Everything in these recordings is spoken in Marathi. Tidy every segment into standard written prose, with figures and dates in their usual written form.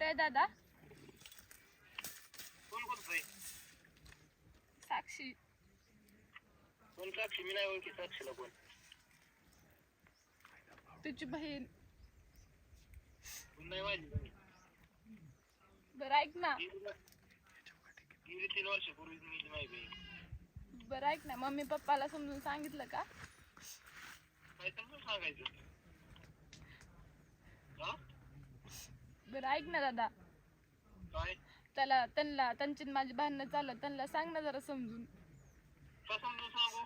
कुठे आहे दादा? कोण बोलतोय? साक्षी. कोण साक्षी? मी नाही ओळखी साक्षीला. कोण? तुझी बहीण. नाही माझी. बरं ऐक ना. गेली 3 वर्षापूर्वीच मी नाही बहीण. बरं ऐक ना, मम्मी पप्पाला समजून सांगितलं का? काय समजून सांगायचं? हा? बरं ऐक ना दादा, काय? त्यांची माझी भांडणं चाललं, त्यांना सांग ना जरा समजून. का समजून सांगू?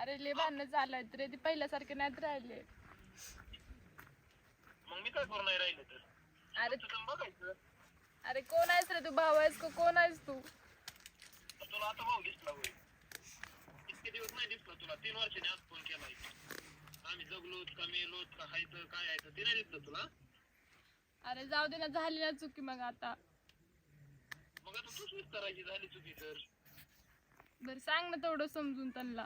अरे लय भांडणं चाललंय रे, ते पहिल्यासारखे नाहीत राहिले. मग मी काय करू नाही राहिलं तर? अरे तुझं बघायचं. अरे कोण आहेस रे तू? भाऊ आहेस का? कोण आहेस तू? तुला आता भाऊ दिसला होय? इतके दिवस नाही दिसला तुला. 3 वर्षांनी आज फोन केलाय. आम्ही जगलोत का मेलोत का हायचं काय आहे ते नाही दिसलं तुला? अरे जाऊ दे ना, झाली ना चुकी मग आता. मग आता तूच विचारायची झाली चुकी तर. बरं सांग ना तेवढं समजून त्यांना.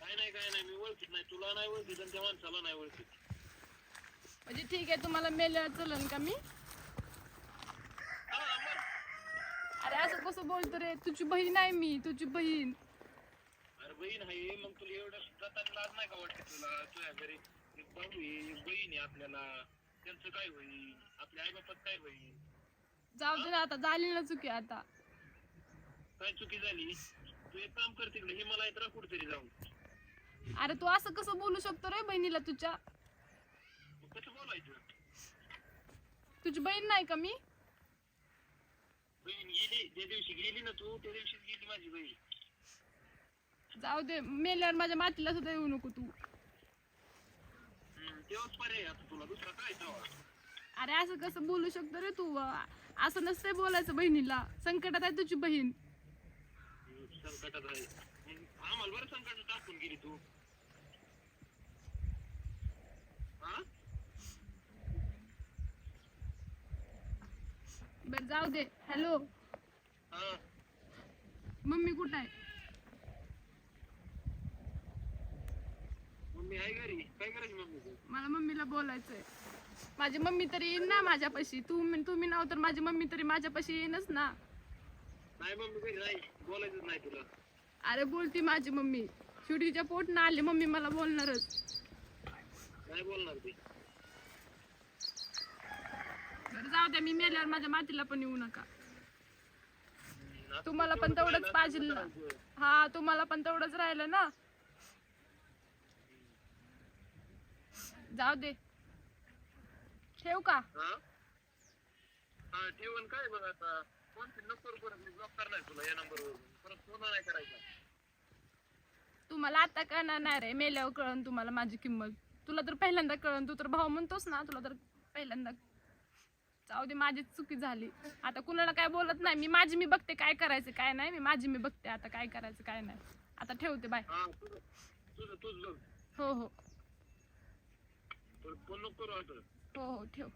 काय नाही मी ओळखीत नाही. तुला नाही ओळखीत आणि त्या माणसाला नाही ओळखीत. म्हणजे ठीक आहे, तुम्हाला मेल्यावर चलन का मी? हा मग. अरे असं कसं बोलतो रे? तुझी बहीण आहे मी, तुझी बहीण. अरे बहीण आहे मग तुला एवढं जाताना लाज नाही का वाटत तुला? तुझ्या घरी एक भाऊ आहे, एक बहीण आहे आपल्याला. त्यांचं काय होईल? आपल्या आई बापात काय होईल? जाऊ दे ना, आता झाली ना चुकी आता. काय चुकी झाली? तू एक काम कर तिकडे हिमालयात राहा कुठेतरी जाऊन. अरे तू असं कसं बोलू शकतो रे बहिणीला तुझ्या? मग कसं बोलायचं? तुझी बहीण नाही का मी? बहीण गेली ज्या दिवशी गेली ना तू, त्या दिवशीच गेली माझी बहीण. जाऊ दे, मेल्यावर माझ्या मातीला सुद्धा येऊ नको तू. तेव्हाच पर्याय आता तुला दुसरा काय तेव्हा? अरे असं कसं बोलू शकतो रे तू? असं नसतंय बोलायचं बहिणीला. संकटात आहे तुझी बहीण. संकटात आहे. आम्हाला बरं संकटात टाकून गेली तू. हा? बर जाऊ दे. हॅलो, हा. मम्मी कुठं आहे? मम्मी आहे घरी. काय करायची मम्मी तू? मला मम्मीला बोलायचंय. माझी मम्मी तरी येईन ना माझ्यापाशी. तुम्ही नाव तर माझी मम्मी तरी माझ्यापाशी येईनच ना. नाही मम्मी घरी नाही. बोलायचंच नाही तुला. अरे बोलती माझी मम्मी. शिवडीच्या पोटनं आली मम्मी, मला बोलणारच. नाही बोलणार ती. बरं जाऊ द्या, मी मेल्यावर माझ्या मातीला पण येऊ नका. तुम्हाला पण तेवढंच पाहिजे ना. हा, तुम्हाला पण तेवढंच राहिलं ना. जाऊ दे, ठेव का? हा ठेवून काय बघ आता. कोणते नको परत मी ब्लॉक करणार तुला या नंबरवर. परत फोन नाही करायचा. तुम्हाला आता कळणार नाही रे, मेल्यावर कळन तुम्हाला माझी किंमत. तुला तर पहिल्यांदा कळन, तू तर भाऊ म्हणतोस ना, तुला तर पहिल्यांदा. जाऊ दे, माझीच चुकी झाली. आता कुणाला काय बोलत नाही मी. माझी मी बघते काय करायचं काय नाही. मी बघते आता काय करायचं काय नाही. आता ठेवते, बाय. हा तुझं बघ. हो हो फोन नको करू आता. हो हो, ठेव.